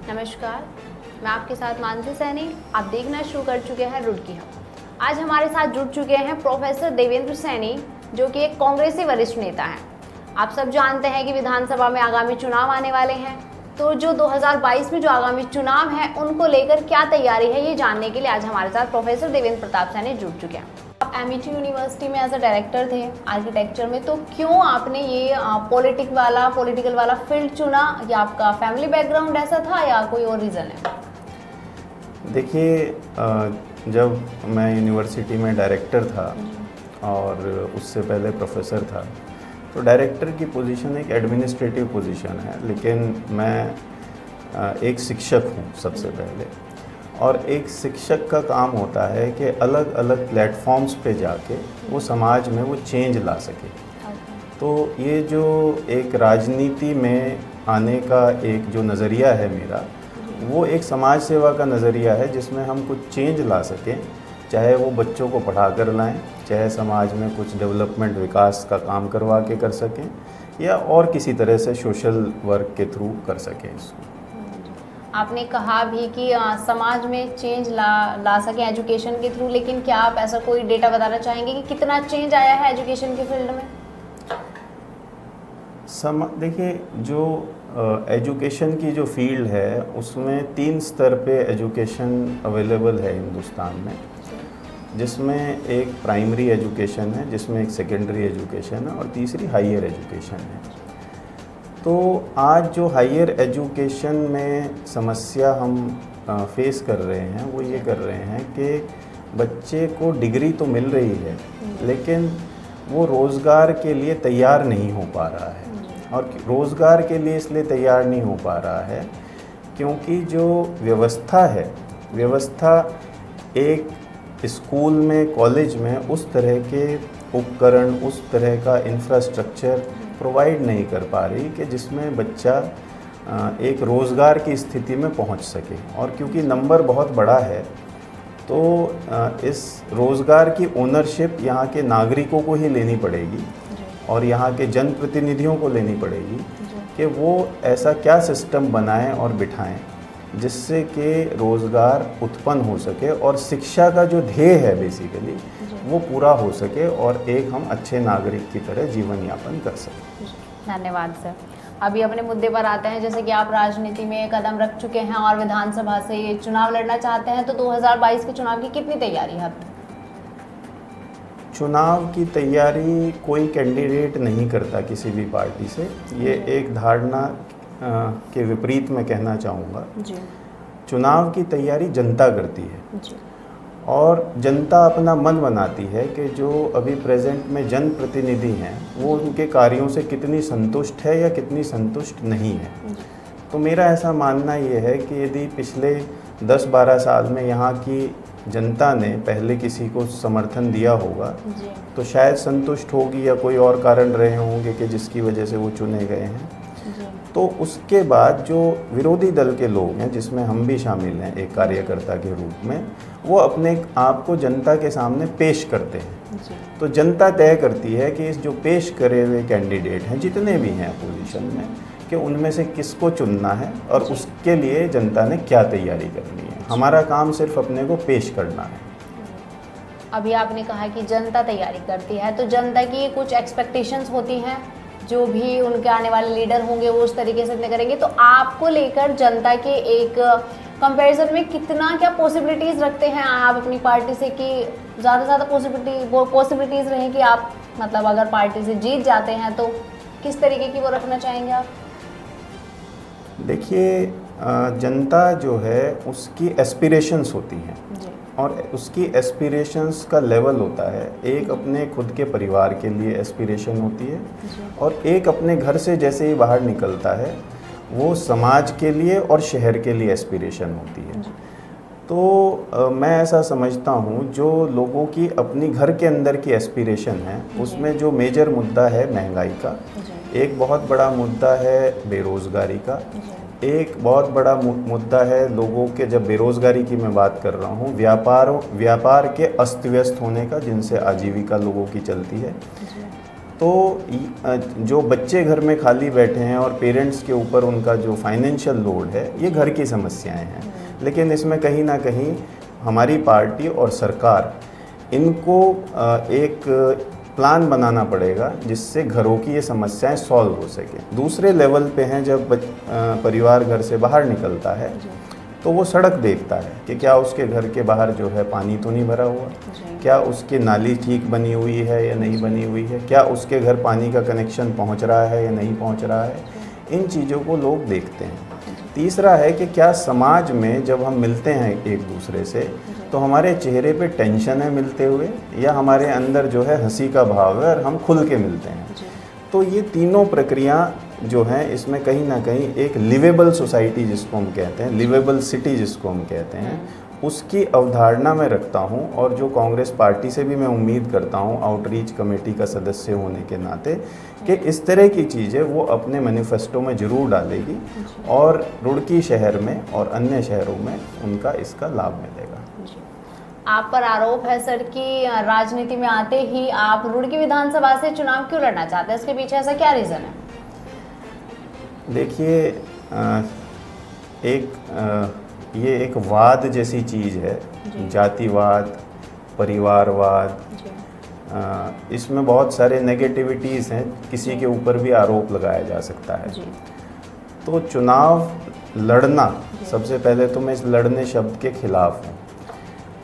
नमस्कार, मैं आपके साथ मानसी सैनी। आप देखना शुरू कर चुके हैं रुड़की हब। आज हमारे साथ जुड़ चुके हैं प्रोफेसर देवेंद्र सैनी, जो कि एक कांग्रेसी वरिष्ठ नेता हैं। आप सब जानते हैं कि विधानसभा में आगामी चुनाव आने वाले हैं, तो जो 2022 में जो आगामी चुनाव है उनको लेकर क्या तैयारी है, ये जानने के लिए आज हमारे साथ प्रोफेसर देवेंद्र प्रताप सैनी जुड़ चुके हैं। आप एमिटी यूनिवर्सिटी में एज अ डायरेक्टर थे आर्किटेक्चर में, तो क्यों आपने ये पॉलिटिकल वाला फील्ड चुना? या आपका फैमिली बैकग्राउंड ऐसा था या कोई और रीज़न है? देखिए, जब मैं यूनिवर्सिटी में डायरेक्टर था और उससे पहले प्रोफेसर था, तो डायरेक्टर की पोजीशन एक एडमिनिस्ट्रेटिव पोजीशन है, लेकिन मैं एक शिक्षक हूँ सबसे पहले। और एक शिक्षक का काम होता है कि अलग अलग प्लेटफॉर्म्स पे जाके वो समाज में वो चेंज ला सके। तो ये जो एक राजनीति में आने का एक जो नज़रिया है मेरा, वो एक समाज सेवा का नज़रिया है, जिसमें हम कुछ चेंज ला सकें, चाहे वो बच्चों को पढ़ा कर लाएँ, चाहे समाज में कुछ डेवलपमेंट विकास का काम करवा के कर सकें, या और किसी तरह से सोशल वर्क के थ्रू कर सकें इसको। आपने कहा भी कि समाज में चेंज ला सके एजुकेशन के थ्रू, लेकिन क्या आप ऐसा कोई डेटा बताना चाहेंगे कि कितना चेंज आया है एजुकेशन के फील्ड में? देखिए, जो एजुकेशन की जो फील्ड है उसमें 3 स्तर पे एजुकेशन अवेलेबल है हिंदुस्तान में, जिसमें एक प्राइमरी एजुकेशन है, जिसमें एक सेकेंडरी एजुकेशन है और तीसरी हायर एजुकेशन है। तो आज जो हायर एजुकेशन में समस्या हम फेस कर रहे हैं वो ये कर रहे हैं कि बच्चे को डिग्री तो मिल रही है, लेकिन वो रोज़गार के लिए तैयार नहीं हो पा रहा है। और रोज़गार के लिए इसलिए तैयार नहीं हो पा रहा है क्योंकि जो व्यवस्था एक स्कूल में, कॉलेज में उस तरह के उपकरण, उस तरह का इंफ्रास्ट्रक्चर प्रोवाइड नहीं कर पा रही कि जिसमें बच्चा एक रोज़गार की स्थिति में पहुंच सके। और क्योंकि नंबर बहुत बड़ा है, तो इस रोज़गार की ओनरशिप यहाँ के नागरिकों को ही लेनी पड़ेगी और यहाँ के जनप्रतिनिधियों को लेनी पड़ेगी कि वो ऐसा क्या सिस्टम बनाएं और बिठाएं जिससे कि रोज़गार उत्पन्न हो सके और शिक्षा का जो ध्येय है बेसिकली वो पूरा हो सके और एक हम अच्छे नागरिक की तरह जीवन यापन कर सकें। धन्यवाद सर। अभी अपने मुद्दे पर आते हैं। जैसे कि आप राजनीति में कदम रख चुके हैं और विधानसभा से ये चुनाव लड़ना चाहते हैं, तो 2022 के चुनाव की कितनी तैयारी है? चुनाव की तैयारी कोई कैंडिडेट नहीं करता किसी भी पार्टी से, ये एक धारणा के विपरीत मैं कहना चाहूँगा। चुनाव की तैयारी जनता करती है जी। और जनता अपना मन बनाती है कि जो अभी प्रेजेंट में जनप्रतिनिधि हैं वो उनके कार्यों से कितनी संतुष्ट है या कितनी संतुष्ट नहीं है। तो मेरा ऐसा मानना ये है कि यदि पिछले 10-12 साल में यहाँ की जनता ने पहले किसी को समर्थन दिया होगा तो शायद संतुष्ट होगी, या कोई और कारण रहे होंगे कि जिसकी वजह से वो चुने गए हैं। तो उसके बाद जो विरोधी दल के लोग हैं, जिसमें हम भी शामिल हैं एक कार्यकर्ता के रूप में, वो अपने आप को जनता के सामने पेश करते हैं। तो जनता तय करती है कि इस जो पेश करे हुए कैंडिडेट हैं, जितने भी हैं अपोजिशन में, कि उनमें से किसको चुनना है और उसके लिए जनता ने क्या तैयारी करनी है। हमारा काम सिर्फ अपने को पेश करना है। अभी आपने कहा कि जनता तैयारी करती है, तो जनता की कुछ एक्सपेक्टेशंस होती हैं, जो भी उनके आने वाले लीडर होंगे वो उस तरीके से अपने करेंगे। तो आपको लेकर जनता के एक कंपैरिजन में कितना क्या पॉसिबिलिटीज़ रखते हैं आप अपनी पार्टी से कि ज़्यादा से ज़्यादा पॉसिबिलिटीज़ रहें कि आप मतलब अगर पार्टी से जीत जाते हैं तो किस तरीके की वो रखना चाहेंगे आप? देखिए, जनता जो है उसकी एस्पिरेशंस होती हैं और उसकी एस्पिरेशंस का लेवल होता है। एक अपने खुद के परिवार के लिए एस्पिरेशन होती है और एक अपने घर से जैसे ही बाहर निकलता है वो समाज के लिए और शहर के लिए एस्पिरेशन होती है। तो मैं ऐसा समझता हूँ, जो लोगों की अपनी घर के अंदर की एस्पिरेशन है उसमें जो मेजर मुद्दा है महंगाई का, एक बहुत बड़ा मुद्दा है बेरोज़गारी का, एक बहुत बड़ा मुद्दा है लोगों के, जब बेरोज़गारी की मैं बात कर रहा हूँ, व्यापार के अस्त व्यस्त होने का, जिनसे आजीविका लोगों की चलती है। तो जो बच्चे घर में खाली बैठे हैं और पेरेंट्स के ऊपर उनका जो फाइनेंशियल लोड है, ये घर की समस्याएं हैं। लेकिन इसमें कहीं ना कहीं हमारी पार्टी और सरकार इनको एक प्लान बनाना पड़ेगा जिससे घरों की ये समस्याएं सॉल्व हो सके। दूसरे लेवल पे हैं, जब परिवार घर से बाहर निकलता है तो वो सड़क देखता है कि क्या उसके घर के बाहर जो है पानी तो नहीं भरा हुआ, क्या उसकी नाली ठीक बनी हुई है या नहीं बनी हुई है, क्या उसके घर पानी का कनेक्शन पहुंच रहा है या नहीं पहुंच रहा है। इन चीज़ों को लोग देखते हैं। तीसरा है कि क्या समाज में जब हम मिलते हैं एक दूसरे से तो हमारे चेहरे पे टेंशन है मिलते हुए, या हमारे अंदर जो है हंसी का भाव है और हम खुल के मिलते हैं। तो ये तीनों प्रक्रिया जो हैं, इसमें कहीं ना कहीं एक लिवेबल सोसाइटी जिसको हम कहते हैं, लिवेबल सिटी जिसको हम कहते हैं, उसकी अवधारणा मैं रखता हूं। और जो कांग्रेस पार्टी से भी मैं उम्मीद करता हूं आउटरीच कमेटी का सदस्य होने के नाते कि इस तरह की चीज़ें वो अपने मैनिफेस्टो में ज़रूर डालेगी और रुड़की शहर में और अन्य शहरों में उनका इसका लाभ मिलेगा। आप पर आरोप है सर कि राजनीति में आते ही आप रुड़की विधानसभा से चुनाव क्यों लड़ना चाहते हैं, इसके पीछे ऐसा क्या रीज़न है? देखिए, ये एक वाद जैसी चीज़ है, जातिवाद, परिवारवाद, इसमें बहुत सारे नेगेटिविटीज़ हैं, किसी के ऊपर भी आरोप लगाया जा सकता है। तो चुनाव लड़ना, सबसे पहले तो मैं इस लड़ने शब्द के खिलाफ हूँ।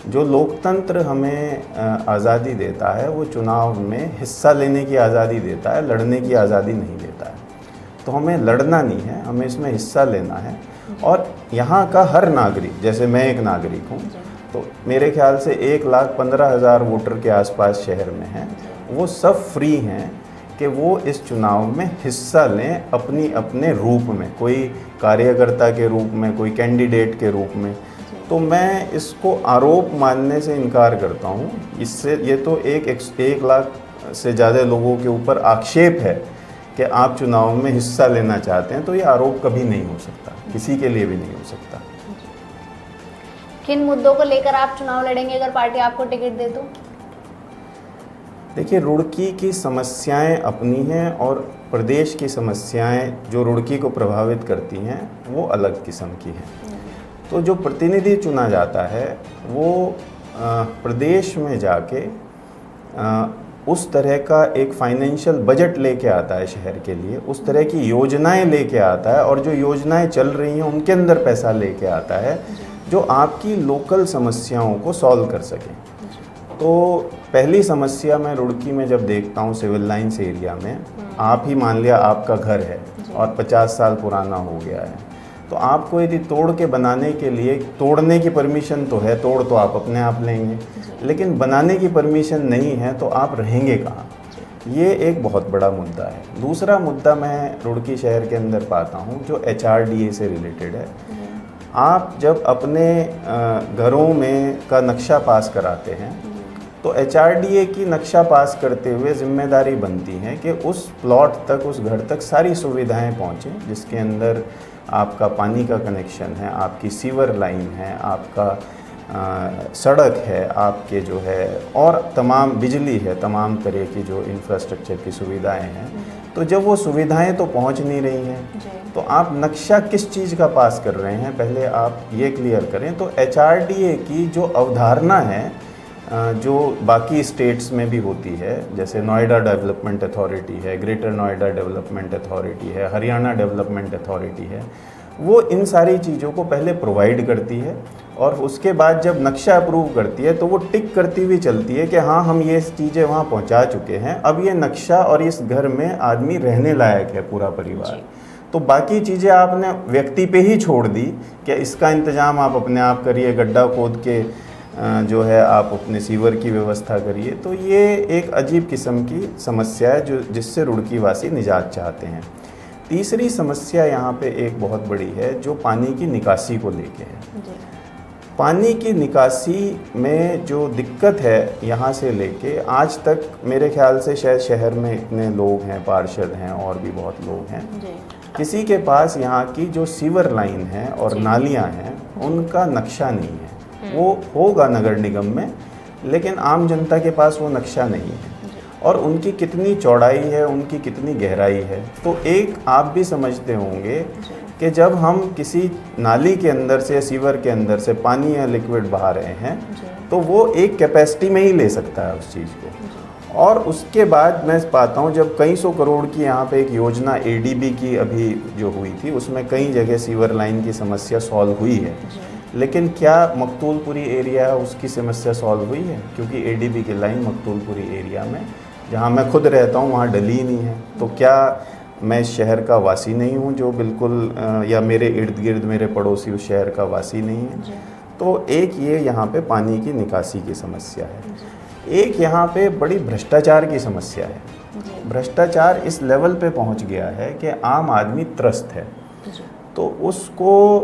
जो लोकतंत्र हमें आज़ादी देता है वो चुनाव में हिस्सा लेने की आज़ादी देता है, लड़ने की आज़ादी नहीं देता है। तो हमें लड़ना नहीं है, हमें इसमें हिस्सा लेना है। और यहाँ का हर नागरिक, जैसे मैं एक नागरिक हूँ, तो मेरे ख्याल से 1,15,000 वोटर के आसपास शहर में हैं, वो सब फ्री हैं कि वो इस चुनाव में हिस्सा लें अपनी अपने रूप में, कोई कार्यकर्ता के रूप में, कोई कैंडिडेट के रूप में। तो मैं इसको आरोप मानने से इनकार करता हूँ। इससे ये तो 1 लाख से ज़्यादा लोगों के ऊपर आक्षेप है कि आप चुनाव में हिस्सा लेना चाहते हैं, तो ये आरोप कभी नहीं हो सकता, किसी के लिए भी नहीं हो सकता। किन मुद्दों को लेकर आप चुनाव लड़ेंगे अगर पार्टी आपको टिकट दे तो? देखिए, रुड़की की समस्याएं अपनी हैं और प्रदेश की समस्याएं जो रुड़की को प्रभावित करती हैं वो अलग किस्म की हैं। तो जो प्रतिनिधि चुना जाता है वो प्रदेश में जाके उस तरह का एक फाइनेंशियल बजट लेके आता है शहर के लिए, उस तरह की योजनाएं लेके आता है, और जो योजनाएं चल रही हैं उनके अंदर पैसा लेके आता है जो आपकी लोकल समस्याओं को सॉल्व कर सके। तो पहली समस्या मैं रुड़की में जब देखता हूँ सिविल लाइन्स एरिया में, आप ही मान लिया आपका घर है और 50 साल पुराना हो गया है, तो आपको यदि तोड़ के बनाने के लिए, तोड़ने की परमिशन तो है, तोड़ तो आप अपने आप लेंगे, लेकिन बनाने की परमिशन नहीं है तो आप रहेंगे कहाँ? ये एक बहुत बड़ा मुद्दा है। दूसरा मुद्दा मैं रुड़की शहर के अंदर पाता हूँ जो HRDA से रिलेटेड है। आप जब अपने घरों में का नक्शा पास कराते हैं तो HRDA की नक्शा पास करते हुए जिम्मेदारी बनती है कि उस प्लॉट तक, उस घर तक सारी सुविधाएं पहुँचें, जिसके अंदर आपका पानी का कनेक्शन है, आपकी सीवर लाइन है, आपका सड़क है, आपके जो है और तमाम बिजली है, तमाम तरह की जो इंफ्रास्ट्रक्चर की सुविधाएं हैं। तो जब वो सुविधाएं तो पहुंच नहीं रही हैं तो आप नक्शा किस चीज़ का पास कर रहे हैं, पहले आप ये क्लियर करें। तो HRDA की जो अवधारणा है जो बाकी स्टेट्स में भी होती है, जैसे नोएडा डेवलपमेंट अथॉरिटी है, ग्रेटर नोएडा डेवलपमेंट अथॉरिटी है, हरियाणा डेवलपमेंट अथॉरिटी है, वो इन सारी चीज़ों को पहले प्रोवाइड करती है और उसके बाद जब नक्शा अप्रूव करती है तो वो टिक करती हुई चलती है कि हाँ, हम ये चीज़ें वहाँ पहुँचा चुके हैं, अब ये नक्शा और इस घर में आदमी रहने लायक है, पूरा परिवार। तो बाकी चीज़ें आपने व्यक्ति पे ही छोड़ दी कि इसका इंतज़ाम आप अपने आप करिए, गड्ढा खोद के जो है आप अपने सीवर की व्यवस्था करिए। तो ये एक अजीब किस्म की समस्या है जो जिससे रुड़की वासी निजात चाहते हैं। तीसरी समस्या यहाँ पे एक बहुत बड़ी है जो पानी की निकासी को लेके है। पानी की निकासी में जो दिक्कत है यहाँ से लेके आज तक, मेरे ख्याल से शायद शहर में इतने लोग हैं, पार्षद हैं और भी बहुत लोग हैं, किसी के पास यहाँ की जो सीवर लाइन है और नालियाँ हैं उनका नक्शा नहीं है। वो होगा नगर निगम में, लेकिन आम जनता के पास वो नक्शा नहीं है। और उनकी कितनी चौड़ाई है, उनकी कितनी गहराई है। तो एक आप भी समझते होंगे कि जब हम किसी नाली के अंदर से या सीवर के अंदर से पानी या लिक्विड बहा रहे हैं तो वो एक कैपेसिटी में ही ले सकता है उस चीज़ को। और उसके बाद मैं पाता हूँ जब कई सौ करोड़ की यहाँ पे एक योजना एडीबी की अभी जो हुई थी, उसमें कई जगह सीवर लाइन की समस्या सॉल्व हुई है, लेकिन क्या मकतूलपुरी एरिया है उसकी समस्या सॉल्व हुई है? क्योंकि एडीबी की लाइन मकतूलपुरी एरिया में, जहाँ मैं खुद रहता हूँ, वहाँ डली ही नहीं है। तो क्या मैं इस शहर का वासी नहीं हूँ जो बिल्कुल या मेरे इर्द गिर्द मेरे पड़ोसी उस शहर का वासी नहीं है? तो एक ये यहाँ पे पानी की निकासी की समस्या है, एक यहाँ पे बड़ी भ्रष्टाचार की समस्या है। भ्रष्टाचार इस लेवल पे पहुँच गया है कि आम आदमी त्रस्त है। तो उसको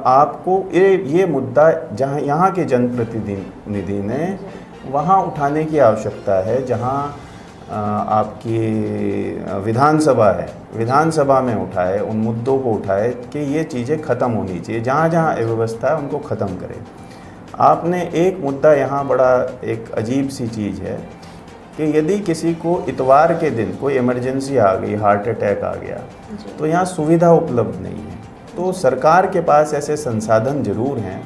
आपको ये मुद्दा जहाँ यहाँ के जनप्रतिनिधि ने वहाँ उठाने की आवश्यकता है, जहाँ आपकी विधानसभा है, विधानसभा में उठाए, उन मुद्दों को उठाए कि ये चीज़ें ख़त्म होनी चाहिए, जहाँ जहाँ अव्यवस्था है उनको ख़त्म करें। आपने एक मुद्दा यहाँ बड़ा एक अजीब सी चीज़ है कि यदि किसी को इतवार के दिन कोई इमरजेंसी आ गई, हार्ट अटैक आ गया, तो यहाँ सुविधा उपलब्ध नहीं है। तो सरकार के पास ऐसे संसाधन जरूर हैं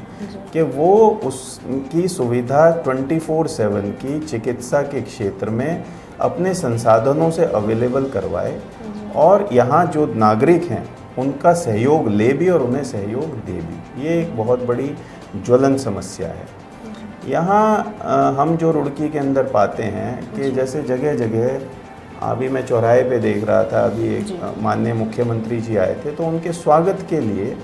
कि वो उसकी सुविधा 24/7 की चिकित्सा के क्षेत्र में अपने संसाधनों से अवेलेबल करवाए और यहाँ जो नागरिक हैं उनका सहयोग ले भी और उन्हें सहयोग दे भी। ये एक बहुत बड़ी ज्वलंत समस्या है। यहाँ हम जो रुड़की के अंदर पाते हैं कि जैसे जगह जगह, अभी मैं चौराहे पे देख रहा था, अभी एक माननीय मुख्यमंत्री जी आए थे, तो उनके स्वागत के लिए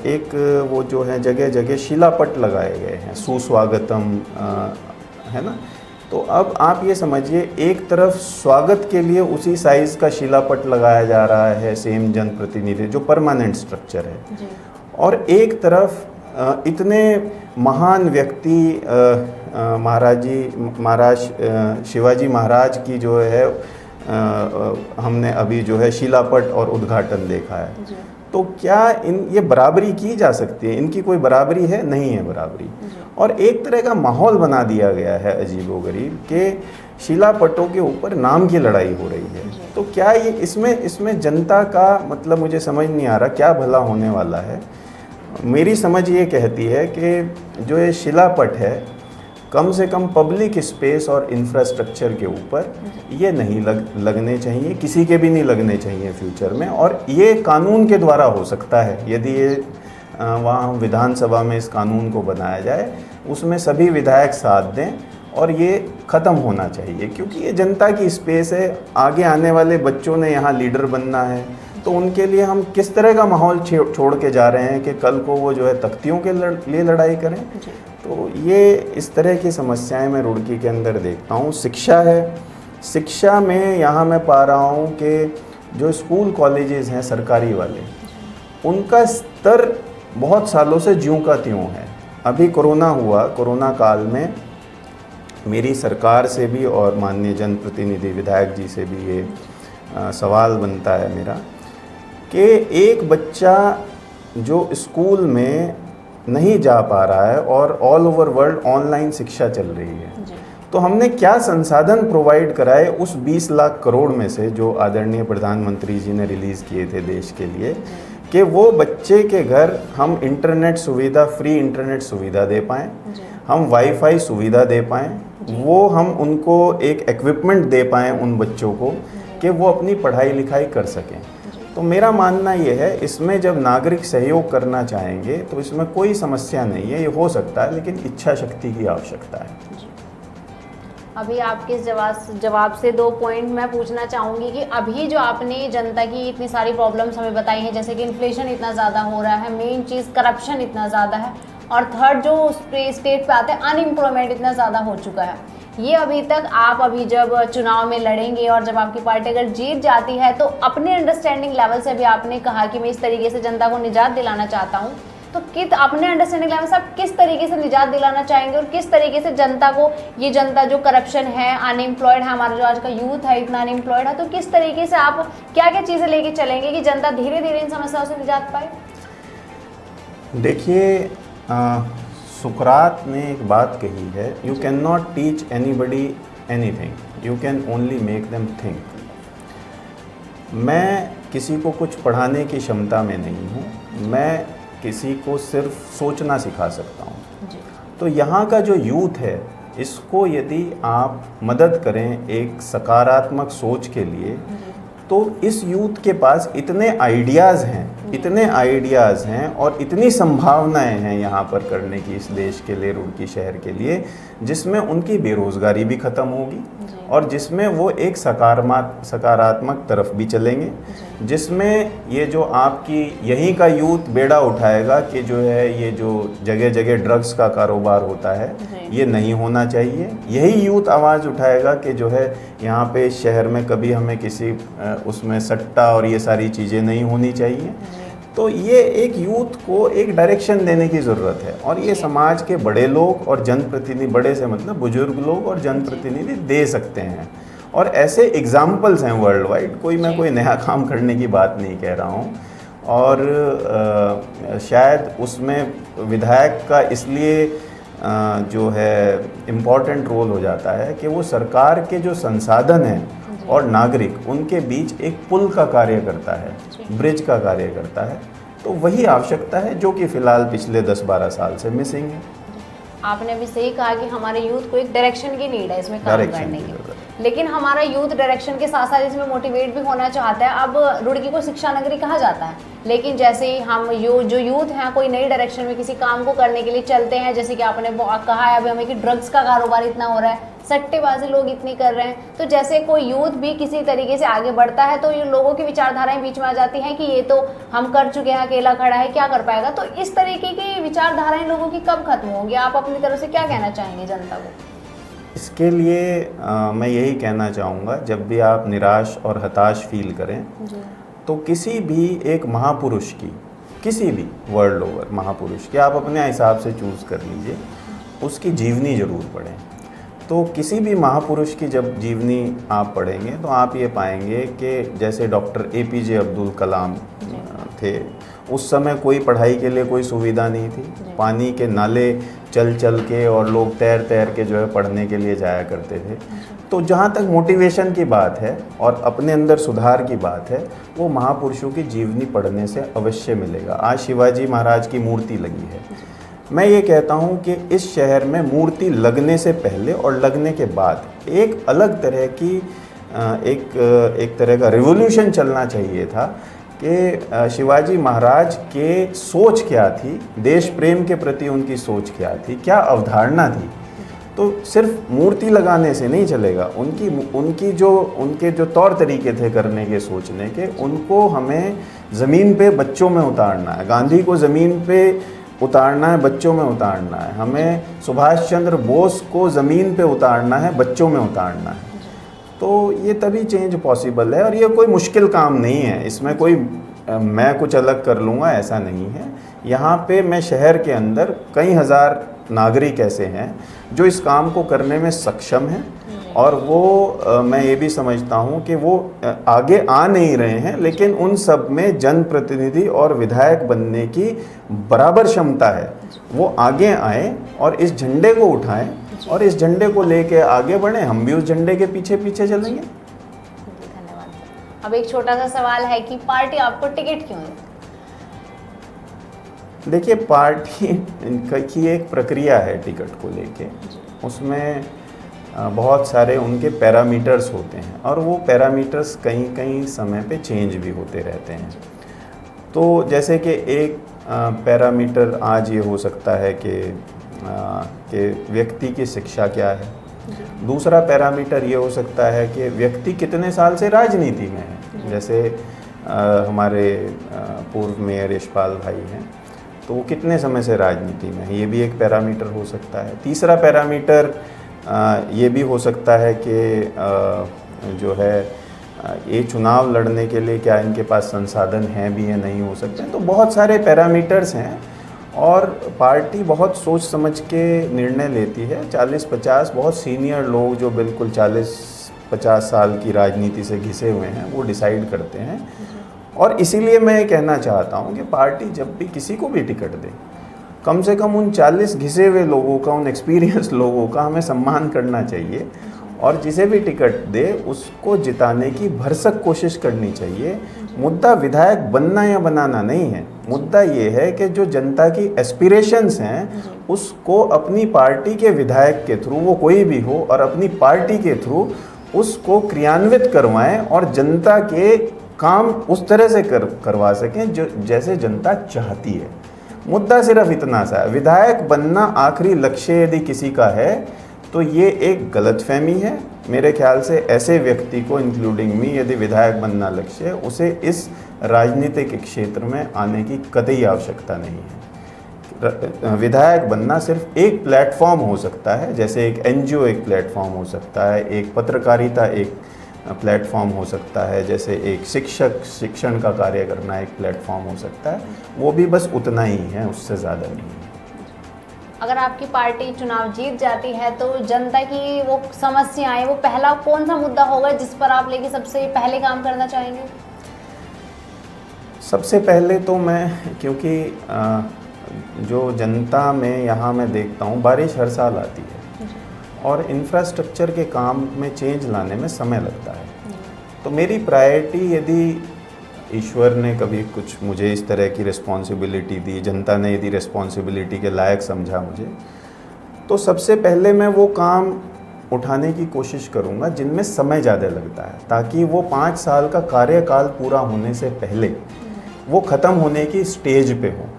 एक वो जो है जगह जगह शिलापट लगाए गए हैं, सुस्वागतम, है ना। तो अब आप ये समझिए, एक तरफ स्वागत के लिए उसी साइज़ का शिलापट लगाया जा रहा है, सेम जनप्रतिनिधि जो परमानेंट स्ट्रक्चर है, और एक तरफ इतने महान व्यक्ति महाराज शिवाजी महाराज की जो है हमने अभी जो है शिलापट और उद्घाटन देखा है। तो क्या ये बराबरी की जा सकती है? इनकी कोई बराबरी है? नहीं है बराबरी। और एक तरह का माहौल बना दिया गया है अजीबोगरीब कि शिलापटों के ऊपर नाम की लड़ाई हो रही है। तो क्या ये इसमें जनता का मतलब मुझे समझ नहीं आ रहा क्या भला होने वाला है। मेरी समझ ये कहती है कि जो ये शिलापट है, कम से कम पब्लिक स्पेस और इंफ्रास्ट्रक्चर के ऊपर ये नहीं लगने चाहिए, किसी के भी नहीं लगने चाहिए फ्यूचर में। और ये कानून के द्वारा हो सकता है, यदि ये वहाँ विधानसभा में इस कानून को बनाया जाए, उसमें सभी विधायक साथ दें और ये ख़त्म होना चाहिए, क्योंकि ये जनता की स्पेस है। आगे आने वाले बच्चों ने यहाँ लीडर बनना है, तो उनके लिए हम किस तरह का माहौल छोड़ के जा रहे हैं कि कल को वो जो है तख्तियों के लिए लड़ाई करें। तो ये इस तरह की समस्याएं मैं रुड़की के अंदर देखता हूँ। शिक्षा है, शिक्षा में यहाँ मैं पा रहा हूँ कि जो स्कूल कॉलेजेस हैं सरकारी वाले, उनका स्तर बहुत सालों से ज्यों का त्यों है। अभी कोरोना हुआ, कोरोना काल में मेरी सरकार से भी और माननीय जनप्रतिनिधि विधायक जी से भी ये सवाल बनता है मेरा कि एक बच्चा जो स्कूल में नहीं जा पा रहा है और ऑल ओवर वर्ल्ड ऑनलाइन शिक्षा चल रही है, तो हमने क्या संसाधन प्रोवाइड कराए उस 20 लाख करोड़ में से जो आदरणीय प्रधानमंत्री जी ने रिलीज़ किए थे देश के लिए, कि वो बच्चे के घर हम इंटरनेट सुविधा, फ्री इंटरनेट सुविधा दे पाएँ, हम वाईफाई सुविधा दे पाएँ, वो हम उनको एक इक्विपमेंट दे पाएँ उन बच्चों को कि वो अपनी पढ़ाई लिखाई कर सकें। तो मेरा मानना ये है, इसमें जब नागरिक सहयोग करना चाहेंगे तो इसमें कोई समस्या नहीं है, ये हो सकता है, लेकिन इच्छा शक्ति की आवश्यकता है। अभी आपके जवाब से 2 पॉइंट मैं पूछना चाहूँगी कि अभी जो आपने जनता की इतनी सारी प्रॉब्लम्स हमें बताई हैं, जैसे कि इन्फ्लेशन इतना ज़्यादा हो रहा है, मेन चीज़ करप्शन इतना ज़्यादा है, और थर्ड जो स्टेट पे आते हैं अनएम्प्लॉयमेंट इतना ज़्यादा हो चुका है, ये अभी तक आप अभी जब चुनाव में लड़ेंगे और जब आपकी पार्टी अगर जीत जाती है तो अपने अंडरस्टैंडिंग लेवल से भी आपने कहा कि मैं इस तरीके से जनता को निजात दिलाना चाहता हूँ, तो अपने अंडरस्टैंडिंग लेवल से आप किस तरीके से निजात दिलाना चाहेंगे और किस तरीके से जनता को, ये जनता जो करप्शन है, अनएम्प्लॉयड है, हमारा जो आज का यूथ है इतना अनएम्प्लॉयड है, तो किस तरीके से आप क्या क्या चीज़ें लेके चलेंगे कि जनता धीरे धीरे इन समस्याओं से निजात पाए? देखिए, सुकरात ने एक बात कही है, you can not teach anybody anything, you can only make them think. मैं किसी को कुछ पढ़ाने की क्षमता में नहीं हूँ, मैं किसी को सिर्फ सोचना सिखा सकता हूँ। तो यहाँ का जो यूथ है, इसको यदि आप मदद करें एक सकारात्मक सोच के लिए, तो इस यूथ के पास इतने आइडियाज़ हैं और इतनी संभावनाएं हैं यहाँ पर करने की, इस देश के लिए, रुड़की शहर के लिए, जिसमें उनकी बेरोज़गारी भी ख़त्म होगी और जिसमें वो एक सकारात्मक तरफ भी चलेंगे, जिसमें ये जो आपकी यहीं का यूथ बेड़ा उठाएगा कि जो है ये जो जगह जगह ड्रग्स का कारोबार होता है ये नहीं होना चाहिए। यही यूथ आवाज़ उठाएगा कि जो है यहाँ पे शहर में कभी हमें किसी उसमें सट्टा और ये सारी चीज़ें नहीं होनी चाहिए। तो ये एक यूथ को एक डायरेक्शन देने की ज़रूरत है और ये समाज के बड़े लोग और जनप्रतिनिधि, बड़े से मतलब बुजुर्ग लोग और जनप्रतिनिधि दे सकते हैं। और ऐसे एग्जाम्पल्स हैं वर्ल्ड वाइड, मैं कोई नया काम करने की बात नहीं कह रहा हूँ। और शायद उसमें विधायक का इसलिए जो है इम्पॉर्टेंट रोल हो जाता है कि वो सरकार के जो संसाधन हैं और नागरिक, उनके बीच एक पुल का कार्य करता है, ब्रिज का कार्य करता है। तो वही आवश्यकता है जो कि फ़िलहाल पिछले 10-12 साल से मिसिंग है। आपने भी सही कहा कि हमारे यूथ को एक डायरेक्शन की नीड है इसमें काम करने की, लेकिन हमारा यूथ डायरेक्शन के साथ साथ इसमें मोटिवेट भी होना चाहता है। अब रुड़की को शिक्षा नगरी कहा जाता है, लेकिन जैसे ही हम जो यूथ हैं कोई नई डायरेक्शन में किसी काम को करने के लिए चलते हैं, जैसे कि आपने कहा है अभी हमें कि ड्रग्स का कारोबार इतना हो रहा है, सट्टेबाजी लोग इतनी कर रहे हैं, तो जैसे कोई यूथ भी किसी तरीके से आगे बढ़ता है तो ये लोगों की विचारधाराएं बीच में आ जाती हैं कि ये तो हम कर चुके हैं, अकेला खड़ा है, क्या कर पाएगा। तो इस तरीके की विचारधाराएं लोगों की कब खत्म होंगी? आप अपनी तरफ से क्या कहना चाहेंगे जनता को? इसके लिए मैं यही कहना चाहूँगा, जब भी आप निराश और हताश फील करें तो किसी भी एक महापुरुष की, किसी भी वर्ल्ड ओवर महापुरुष की आप अपने हिसाब से चूज़ कर लीजिए, उसकी जीवनी ज़रूर पढ़ें। तो किसी भी महापुरुष की जब जीवनी आप पढ़ेंगे तो आप ये पाएंगे कि जैसे डॉक्टर APJ अब्दुल कलाम थे, उस समय कोई पढ़ाई के लिए कोई सुविधा नहीं थी, पानी के नाले चल चल के और लोग तैर तैर के जो है पढ़ने के लिए जाया करते थे। तो जहाँ तक मोटिवेशन की बात है और अपने अंदर सुधार की बात है, वो महापुरुषों की जीवनी पढ़ने से अवश्य मिलेगा। आज शिवाजी महाराज की मूर्ति लगी है। मैं ये कहता हूँ कि इस शहर में मूर्ति लगने से पहले और लगने के बाद एक अलग तरह की एक तरह का रिवॉल्यूशन चलना चाहिए था कि शिवाजी महाराज के सोच क्या थी, देश प्रेम के प्रति उनकी सोच क्या थी, क्या अवधारणा थी। तो सिर्फ मूर्ति लगाने से नहीं चलेगा, उनके जो तौर तरीके थे करने के, सोचने के, उनको हमें ज़मीन पे बच्चों में उतारना है। गांधी को ज़मीन पे उतारना है, बच्चों में उतारना है। हमें सुभाष चंद्र बोस को ज़मीन पे उतारना है, बच्चों में उतारना है। तो ये तभी चेंज पॉसिबल है और ये कोई मुश्किल काम नहीं है। इसमें कोई मैं कुछ अलग कर लूँगा ऐसा नहीं है। यहाँ पे मैं शहर के अंदर कई हज़ार नागरिक ऐसे हैं जो इस काम को करने में सक्षम हैं और वो मैं ये भी समझता हूँ कि वो आगे आ नहीं रहे हैं, लेकिन उन सब में जनप्रतिनिधि और विधायक बनने की बराबर क्षमता है। वो आगे आए और इस झंडे को उठाएं और इस झंडे को लेके आगे बढ़ें। हम भी उस झंडे के पीछे पीछे चलेंगे। धन्यवाद सर। अब एक छोटा सा सवाल है कि पार्टी आपको टिकट क्यों देती? देखिए, पार्टी की एक प्रक्रिया है टिकट को लेके, उसमें बहुत सारे उनके पैरामीटर्स होते हैं और वो पैरामीटर्स कहीं कहीं समय पे चेंज भी होते रहते हैं। तो जैसे कि एक पैरामीटर आज ये हो सकता है कि व्यक्ति की शिक्षा क्या है। दूसरा पैरामीटर ये हो सकता है कि व्यक्ति कितने साल से राजनीति में है। जैसे हमारे पूर्व मेयर यशपाल भाई हैं, तो वो कितने समय से राजनीति में है, ये भी एक पैरामीटर हो सकता है। तीसरा पैरामीटर ये भी हो सकता है कि जो है ये चुनाव लड़ने के लिए क्या इनके पास संसाधन हैं भी या नहीं हो सकते हैं। तो बहुत सारे पैरामीटर्स हैं और पार्टी बहुत सोच समझ के निर्णय लेती है। 40-50 बहुत सीनियर लोग जो बिल्कुल 40-50 साल की राजनीति से घिसे हुए हैं वो डिसाइड करते हैं। और इसीलिए मैं ये कहना चाहता हूँ कि पार्टी जब भी किसी को भी टिकट दे, कम से कम उन 40 घिसे हुए लोगों का, उन एक्सपीरियंस लोगों का हमें सम्मान करना चाहिए और जिसे भी टिकट दे उसको जिताने की भरसक कोशिश करनी चाहिए। मुद्दा विधायक बनना या बनाना नहीं है, मुद्दा ये है कि जो जनता की एस्पिरेशंस हैं उसको अपनी पार्टी के विधायक के थ्रू, वो कोई भी हो, और अपनी पार्टी के थ्रू उसको क्रियान्वित करवाएं और जनता के काम उस तरह से करवा सकें जो जैसे जनता चाहती है। मुद्दा सिर्फ इतना सा है। विधायक बनना आखिरी लक्ष्य यदि किसी का है तो ये एक गलतफहमी है। मेरे ख्याल से ऐसे व्यक्ति को, इंक्लूडिंग मी, यदि विधायक बनना लक्ष्य है, उसे इस राजनीतिक क्षेत्र में आने की कतई आवश्यकता नहीं है। विधायक बनना सिर्फ एक प्लेटफॉर्म हो सकता है, जैसे एक एनजीओ एक प्लेटफॉर्म हो सकता है, एक पत्रकारिता एक प्लेटफॉर्म हो सकता है, जैसे एक शिक्षण का कार्य करना एक प्लेटफॉर्म हो सकता है। वो भी बस उतना ही है, उससे ज़्यादा नहीं है। अगर आपकी पार्टी चुनाव जीत जाती है तो जनता की वो समस्याएं, वो पहला कौन सा मुद्दा होगा जिस पर आप लेके सबसे पहले काम करना चाहेंगे? सबसे पहले तो मैं, क्योंकि जो जनता में यहाँ मैं देखता हूँ, बारिश हर साल आती है और इंफ्रास्ट्रक्चर के काम में चेंज लाने में समय लगता है। तो मेरी प्रायोरिटी, यदि ईश्वर ने कभी कुछ मुझे इस तरह की रिस्पॉन्सिबिलिटी दी, जनता ने यदि रिस्पॉन्सिबिलिटी के लायक समझा मुझे, तो सबसे पहले मैं वो काम उठाने की कोशिश करूँगा जिनमें समय ज़्यादा लगता है, ताकि वो 5 साल का कार्यकाल पूरा होने से पहले वो ख़त्म होने की स्टेज पे हो।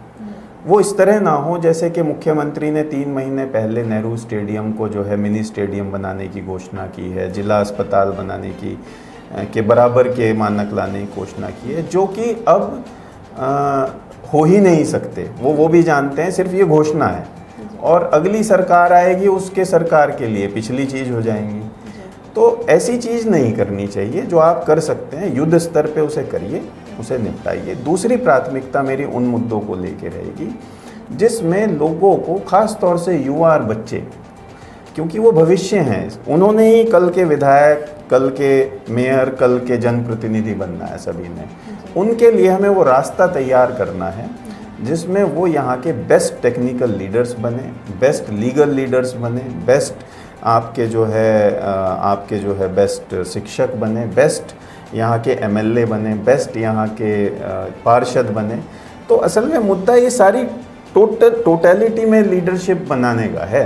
वो इस तरह ना हो जैसे कि मुख्यमंत्री ने 3 महीने पहले नेहरू स्टेडियम को जो है मिनी स्टेडियम बनाने की घोषणा की है, जिला अस्पताल बनाने की के बराबर के मानक लाने की घोषणा की है, जो कि अब हो ही नहीं सकते। वो भी जानते हैं, सिर्फ ये घोषणा है, और अगली सरकार आएगी उसके सरकार के लिए पिछली चीज़ हो जाएंगी। तो ऐसी चीज़ नहीं करनी चाहिए। जो आप कर सकते हैं युद्ध स्तर पे उसे करिए, उसे निपटाइए। दूसरी प्राथमिकता मेरी उन मुद्दों को लेके रहेगी जिसमें लोगों को, ख़ास तौर से युवा और बच्चे, क्योंकि वो भविष्य हैं, उन्होंने ही कल के विधायक, कल के मेयर, कल के जनप्रतिनिधि बनना है सभी ने। उनके लिए हमें वो रास्ता तैयार करना है जिसमें वो यहाँ के बेस्ट टेक्निकल लीडर्स बने, बेस्ट लीगल लीडर्स बने, बेस्ट आपके जो है बेस्ट शिक्षक बने, बेस्ट यहाँ के एमएलए बने, बेस्ट यहाँ के पार्षद बने। तो असल में मुद्दा ये सारी टोटलिटी में लीडरशिप बनाने का है,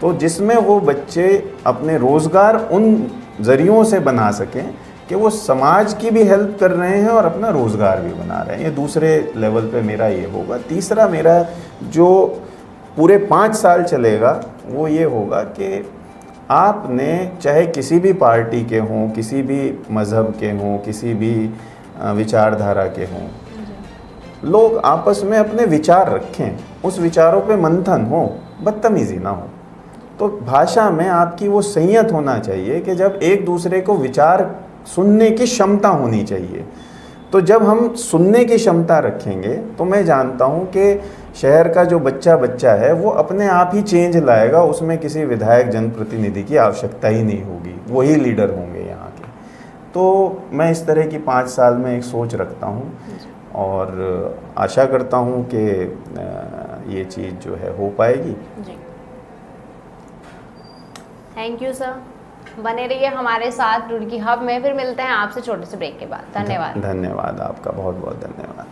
तो जिसमें वो बच्चे अपने रोज़गार उन ज़रियों से बना सकें कि वो समाज की भी हेल्प कर रहे हैं और अपना रोज़गार भी बना रहे हैं। ये दूसरे लेवल पे मेरा ये होगा। तीसरा मेरा जो पूरे 5 साल चलेगा वो ये होगा कि आपने, चाहे किसी भी पार्टी के हों, किसी भी मज़हब के हों, किसी भी विचारधारा के हों, लोग आपस में अपने विचार रखें, उस विचारों पे मंथन हो, बदतमीज़ी ना हो। तो भाषा में आपकी वो संयत होना चाहिए कि जब एक दूसरे को विचार सुनने की क्षमता होनी चाहिए। तो जब हम सुनने की क्षमता रखेंगे तो मैं जानता हूँ कि शहर का जो बच्चा है वो अपने आप ही चेंज लाएगा, उसमें किसी विधायक, जनप्रतिनिधि की आवश्यकता ही नहीं होगी, वही लीडर होंगे यहाँ के। तो मैं इस तरह की 5 साल में एक सोच रखता हूँ और आशा करता हूँ कि ये चीज़ जो है हो पाएगी। थैंक यू सर, बने रहिए हमारे साथ रुड़की हब में। फिर मिलते हैं आपसे छोटे से ब्रेक के बाद। धन्यवाद। धन्यवाद, आपका बहुत बहुत धन्यवाद।